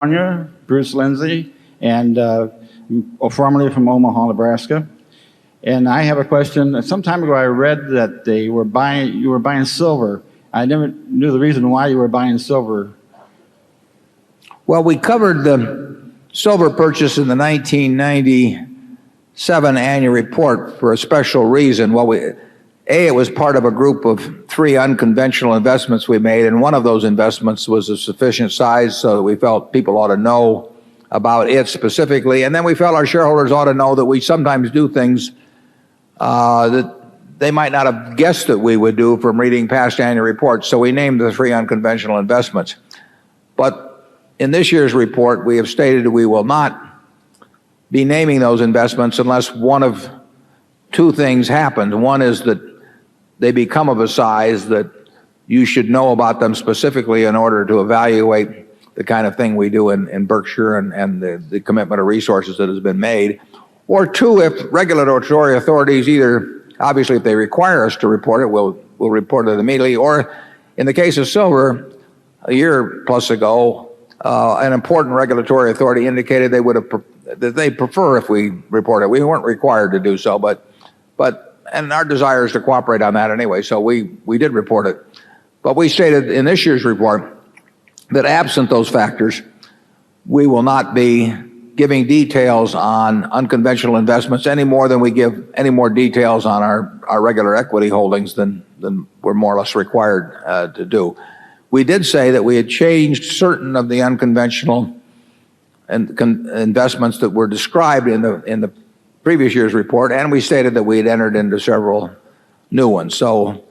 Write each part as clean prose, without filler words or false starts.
Bruce Lindsay, and formerly from Omaha, Nebraska. And I have a question. Some time ago, I read that you were buying silver. I never knew the reason why you were buying silver. Well, we covered the silver purchase in the 1997 annual report for a special reason. Well, it was part of a group of 3 unconventional investments we made, and one of those investments was of sufficient size so that we felt people ought to know about it specifically. And then we felt our shareholders ought to know that we sometimes do things that they might not have guessed that we would do from reading past annual reports. So we named the 3 unconventional investments. But in this year's report, we have stated that we will not be naming those investments unless one of 2 things happens. One is that they become of a size that you should know about them specifically in order to evaluate the kind of thing we do in Berkshire and the commitment of resources that has been made. Or 2, if regulatory authorities obviously if they require us to report it, we'll report it immediately. Or in the case of silver, a year plus ago, an important regulatory authority indicated that they prefer if we report it. We weren't required to do so, and our desire is to cooperate on that anyway, so we did report it. But we stated in this year's report that absent those factors, we will not be giving details on unconventional investments any more than we give any more details on our regular equity holdings than we're more or less required to do. We did say that we had changed certain of the unconventional investments that were described in the previous year's report, and we stated that we had entered into several new ones. So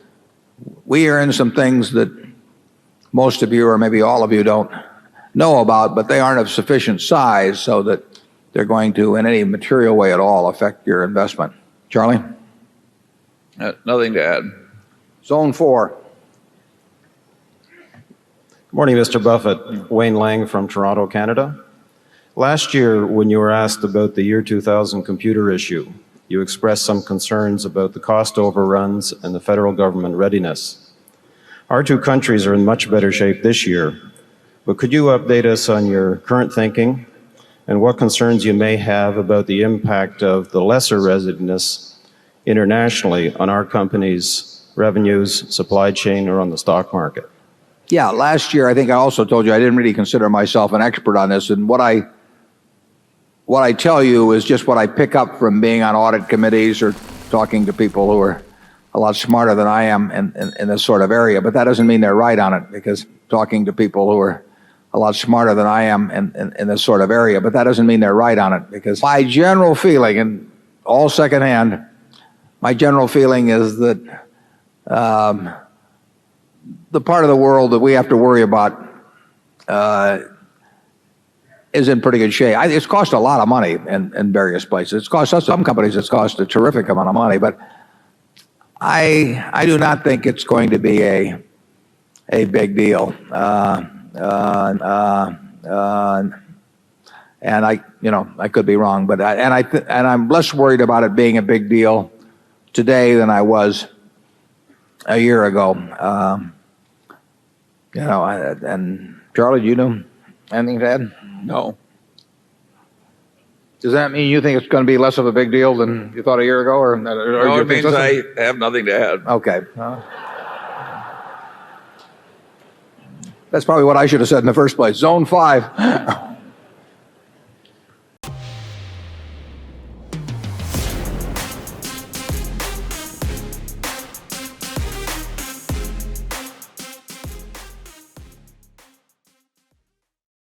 we are in some things that most of you, or maybe all of you, don't know about, but they aren't of sufficient size so that they're going to, in any material way at all, affect your investment. Charlie? Nothing to add. Zone 4. Good morning, Mr. Buffett. Wayne Lang from Toronto, Canada. Last year, when you were asked about the year 2000 computer issue, you expressed some concerns about the cost overruns and the federal government readiness. Our 2 countries are in much better shape this year, but could you update us on your current thinking and what concerns you may have about the impact of the lesser readiness internationally on our company's revenues, supply chain, or on the stock market? Yeah, last year I think I also told you I didn't really consider myself an expert on this, and what I tell you is just what I pick up from being on audit committees or talking to people who are a lot smarter than I am in this sort of area. But that doesn't mean they're right on it, because talking to people who are a lot smarter than I am in this sort of area, but that doesn't mean they're right on it, because my general feeling, and all secondhand, my general feeling is that the part of the world that we have to worry about is in pretty good shape. It's cost a lot of money in various places. It's cost us, some companies, it's cost a terrific amount of money, but I do not think it's going to be a big deal. And I could be wrong, but I'm less worried about it being a big deal today than I was a year ago. And Charlie, do you know anything to add? No. Does that mean you think it's going to be less of a big deal than you thought a year ago, or No, it means I have nothing to add. Okay. That's probably what I should have said in the first place. Zone 5.